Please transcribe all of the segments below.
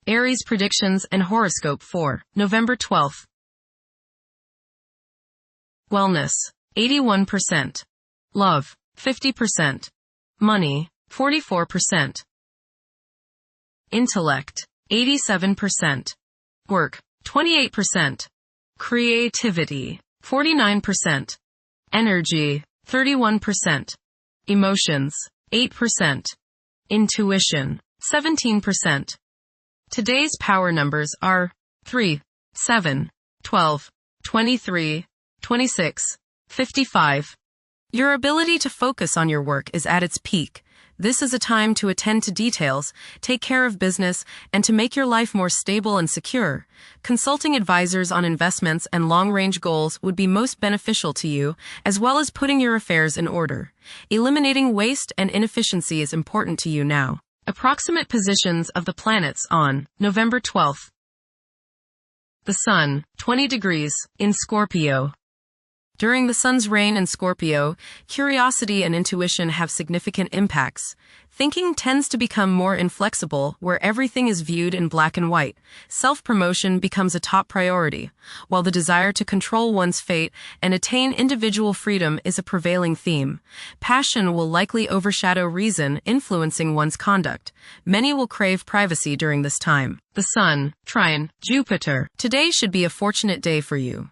Aries predictions and horoscope for November 12th. Wellness, 81%. Love, 50%. Money, 44%. Intellect, 87%. Work, 28%. Creativity, 49%. Energy, 31%. Emotions, 8%. Intuition, 17%. Today's power numbers are 3, 7, 12, 23, 26, 55. Your ability to focus on your work is at its peak. This is a time to attend to details, take care of business, and to make your life more stable and secure. Consulting advisors on investments and long-range goals would be most beneficial to you, as well as putting your affairs in order. Eliminating waste and inefficiency is important to you now. Approximate positions of the planets on November 12th. The Sun, 20 degrees, in Scorpio. During the Sun's reign in Scorpio, curiosity and intuition have significant impacts. Thinking tends to become more inflexible, where everything is viewed in black and white. Self-promotion becomes a top priority, while the desire to control one's fate and attain individual freedom is a prevailing theme. Passion will likely overshadow reason, influencing one's conduct. Many will crave privacy during this time. The Sun, trine Jupiter. Today should be a fortunate day for you.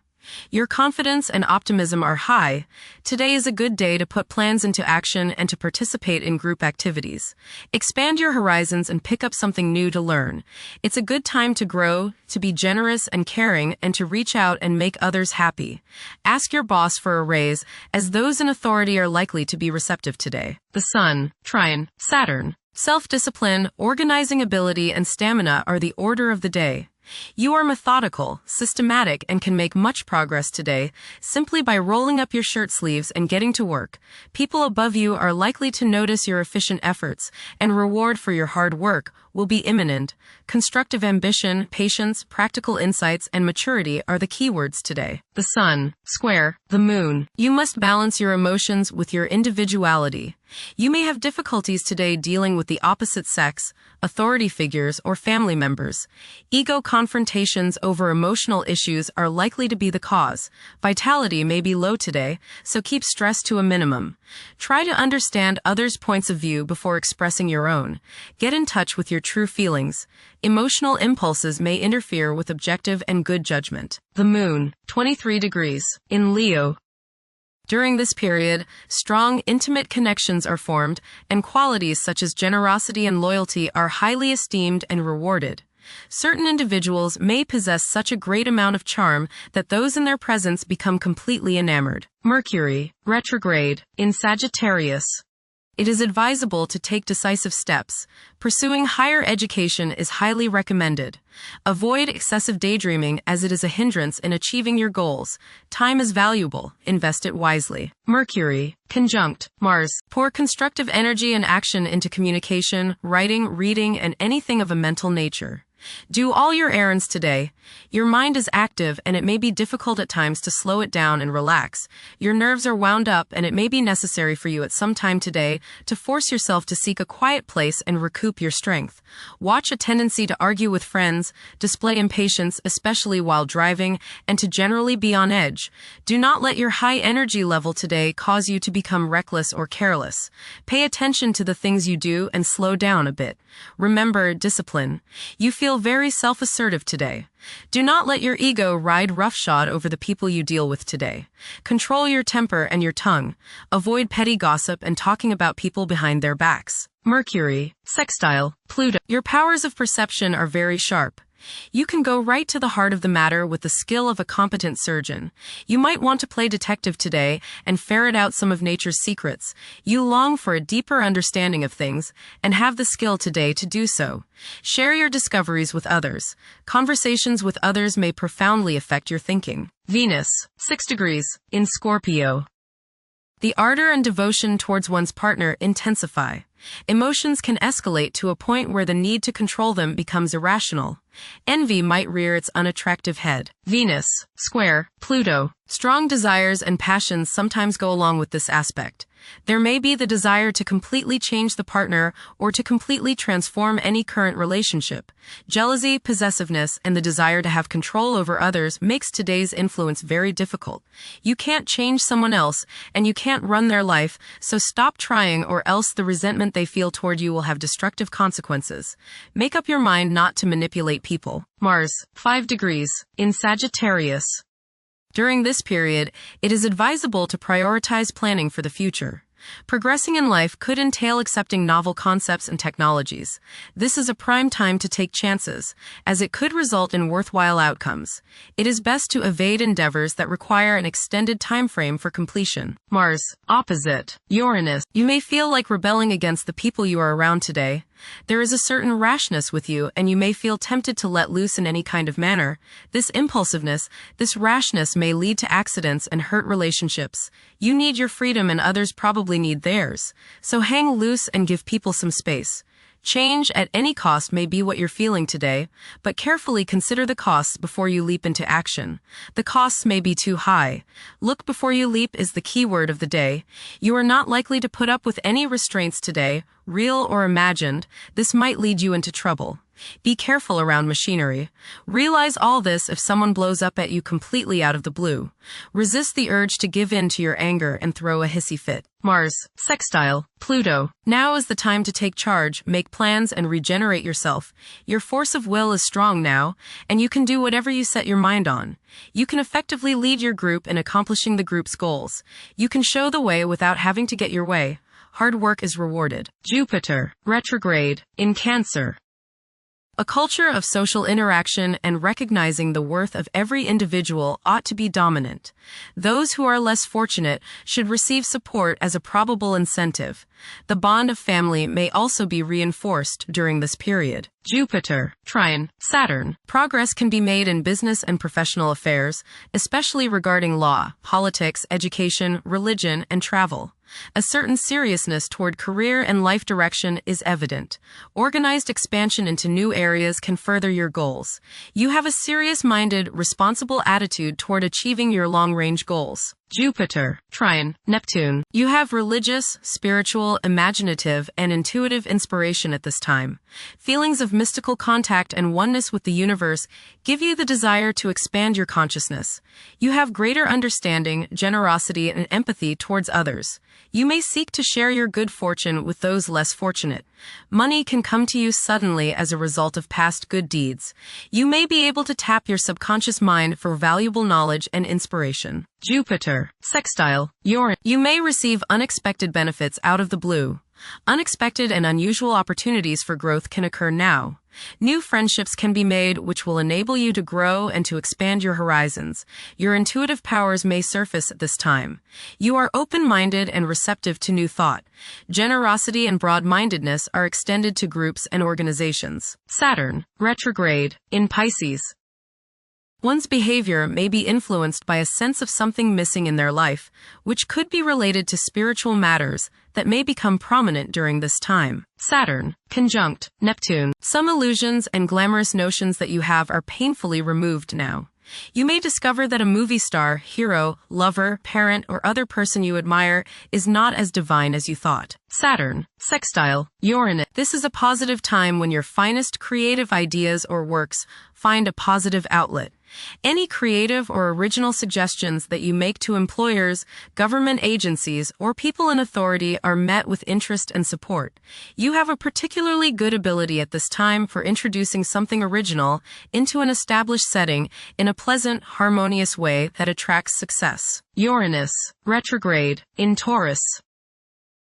Your confidence and optimism are high. Today is a good day to put plans into action and to participate in group activities. Expand your horizons and pick up something new to learn. It's a good time to grow, to be generous and caring, and to reach out and make others happy. Ask your boss for a raise, as those in authority are likely to be receptive today. The Sun, trine Saturn. Self-discipline, organizing ability, and stamina are the order of the day. You are methodical, systematic, and can make much progress today simply by rolling up your shirt sleeves and getting to work. People above you are likely to notice your efficient efforts, and reward for your hard work will be imminent. Constructive ambition, patience, practical insights, and maturity are the keywords today. The Sun, square the Moon. You must balance your emotions with your individuality. You may have difficulties today dealing with the opposite sex, authority figures, or family members. Ego confrontations over emotional issues are likely to be the cause. Vitality may be low today, so keep stress to a minimum. Try to understand others' points of view before expressing your own. Get in touch with your true feelings. Emotional impulses may interfere with objective and good judgment. The Moon, 23 degrees, in Leo. During this period, strong, intimate connections are formed, and qualities such as generosity and loyalty are highly esteemed and rewarded. Certain individuals may possess such a great amount of charm that those in their presence become completely enamored. Mercury, retrograde, in Sagittarius. It is advisable to take decisive steps. Pursuing higher education is highly recommended. Avoid excessive daydreaming, as it is a hindrance in achieving your goals. Time is valuable. Invest it wisely. Mercury, conjunct Mars. Pour constructive energy and action into communication, writing, reading, and anything of a mental nature. Do all your errands today. Your mind is active, and it may be difficult at times to slow it down and relax. Your nerves are wound up, and it may be necessary for you at some time today to force yourself to seek a quiet place and recoup your strength. Watch a tendency to argue with friends, display impatience, especially while driving, and to generally be on edge. Do not let your high energy level today cause you to become reckless or careless. Pay attention to the things you do and slow down a bit. Remember discipline. You feel very self-assertive today. Do not let your ego ride roughshod over the people you deal with today. Control your temper and your tongue. Avoid petty gossip and talking about people behind their backs. Mercury, sextile Pluto. Your powers of perception are very sharp. You can go right to the heart of the matter with the skill of a competent surgeon. You might want to play detective today and ferret out some of nature's secrets. You long for a deeper understanding of things and have the skill today to do so. Share your discoveries with others. Conversations with others may profoundly affect your thinking. Venus, 6 degrees, in Scorpio. The ardor and devotion towards one's partner intensify. Emotions can escalate to a point where the need to control them becomes irrational. Envy might rear its unattractive head. Venus, square, Pluto. Strong desires and passions sometimes go along with this aspect. There may be the desire to completely change the partner or to completely transform any current relationship. Jealousy, possessiveness, and the desire to have control over others makes today's influence very difficult. You can't change someone else, and you can't run their life, so stop trying or else the resentment they feel toward you will have destructive consequences. Make up your mind not to manipulate people. Mars, 5 degrees, in Sagittarius. During this period, it is advisable to prioritize planning for the future. Progressing in life could entail accepting novel concepts and technologies. This is a prime time to take chances, as it could result in worthwhile outcomes. It is best to evade endeavors that require an extended time frame for completion. Mars, opposite, Uranus. You may feel like rebelling against the people you are around today. There is a certain rashness with you, and you may feel tempted to let loose in any kind of manner. This impulsiveness, this rashness may lead to accidents and hurt relationships. You need your freedom and others probably need theirs. So hang loose and give people some space. Change at any cost may be what you're feeling today, but carefully consider the costs before you leap into action. The costs may be too high. Look before you leap is the key word of the day. You are not likely to put up with any restraints today, real or imagined. This might lead you into trouble. Be careful around machinery. Realize all this if someone blows up at you completely out of the blue. Resist the urge to give in to your anger and throw a hissy fit. Mars, sextile, Pluto. Now is the time to take charge, make plans, and regenerate yourself. Your force of will is strong now, and you can do whatever you set your mind on. You can effectively lead your group in accomplishing the group's goals. You can show the way without having to get your way. Hard work is rewarded. Jupiter, retrograde, in Cancer. A culture of social interaction and recognizing the worth of every individual ought to be dominant. Those who are less fortunate should receive support as a probable incentive. The bond of family may also be reinforced during this period. Jupiter, trine, Saturn. Progress can be made in business and professional affairs, especially regarding law, politics, education, religion, and travel. A certain seriousness toward career and life direction is evident. Organized expansion into new areas can further your goals. You have a serious-minded, responsible attitude toward achieving your long-range goals. Jupiter, trine, Neptune. You have religious, spiritual, imaginative, and intuitive inspiration at this time. Feelings of mystical contact and oneness with the universe give you the desire to expand your consciousness. You have greater understanding, generosity, and empathy towards others. You may seek to share your good fortune with those less fortunate. Money can come to you suddenly as a result of past good deeds. You may be able to tap your subconscious mind for valuable knowledge and inspiration. Jupiter, sextile, Uranus. You may receive unexpected benefits out of the blue. Unexpected and unusual opportunities for growth can occur now. New friendships can be made which will enable you to grow and to expand your horizons. Your intuitive powers may surface at this time. You are open-minded and receptive to new thought. Generosity and broad-mindedness are extended to groups and organizations. Saturn, retrograde, in Pisces. One's behavior may be influenced by a sense of something missing in their life, which could be related to spiritual matters that may become prominent during this time. Saturn, conjunct Neptune. Some illusions and glamorous notions that you have are painfully removed now. You may discover that a movie star, hero, lover, parent, or other person you admire is not as divine as you thought. Saturn, sextile, Uranus. This is a positive time when your finest creative ideas or works find a positive outlet. Any creative or original suggestions that you make to employers, government agencies, or people in authority are met with interest and support. You have a particularly good ability at this time for introducing something original into an established setting in a pleasant, harmonious way that attracts success. Uranus, retrograde, in Taurus.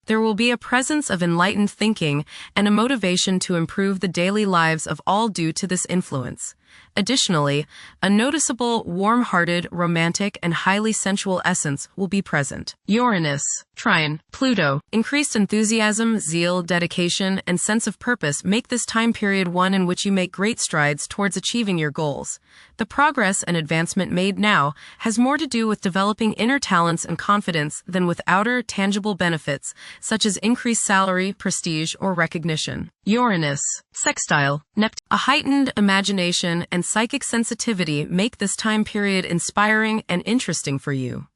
There will be a presence of enlightened thinking and a motivation to improve the daily lives of all due to this influence. Additionally, a noticeable, warm-hearted, romantic, and highly sensual essence will be present. Uranus, trine, Pluto. Increased enthusiasm, zeal, dedication, and sense of purpose make this time period one in which you make great strides towards achieving your goals. The progress and advancement made now has more to do with developing inner talents and confidence than with outer, tangible benefits, such as increased salary, prestige, or recognition. Uranus, sextile, Neptune. A heightened imagination and psychic sensitivity make this time period inspiring and interesting for you.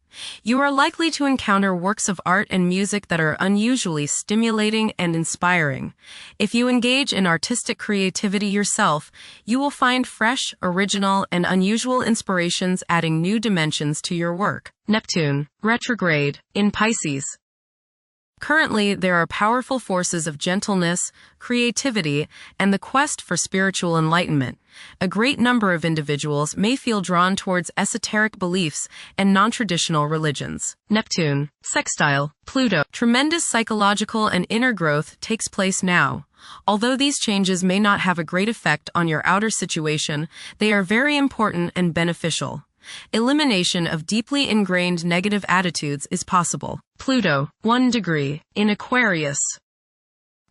You are likely to encounter works of art and music that are unusually stimulating and inspiring. If you engage in artistic creativity yourself, you will find fresh, original, and unusual inspirations adding new dimensions to your work. Neptune, retrograde, in Pisces. Currently, there are powerful forces of gentleness, creativity, and the quest for spiritual enlightenment. A great number of individuals may feel drawn towards esoteric beliefs and non-traditional religions. Neptune, sextile, Pluto. Tremendous psychological and inner growth takes place now. Although these changes may not have a great effect on your outer situation, they are very important and beneficial. Elimination of deeply ingrained negative attitudes is possible. Pluto, 1 degree, in Aquarius.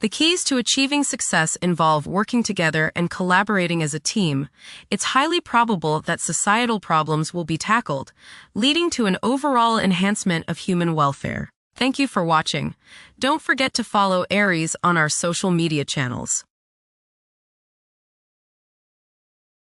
The keys to achieving success involve working together and collaborating as a team. It's highly probable that societal problems will be tackled, leading to an overall enhancement of human welfare. Thank you for watching. Don't forget to follow Aries on our social media channels.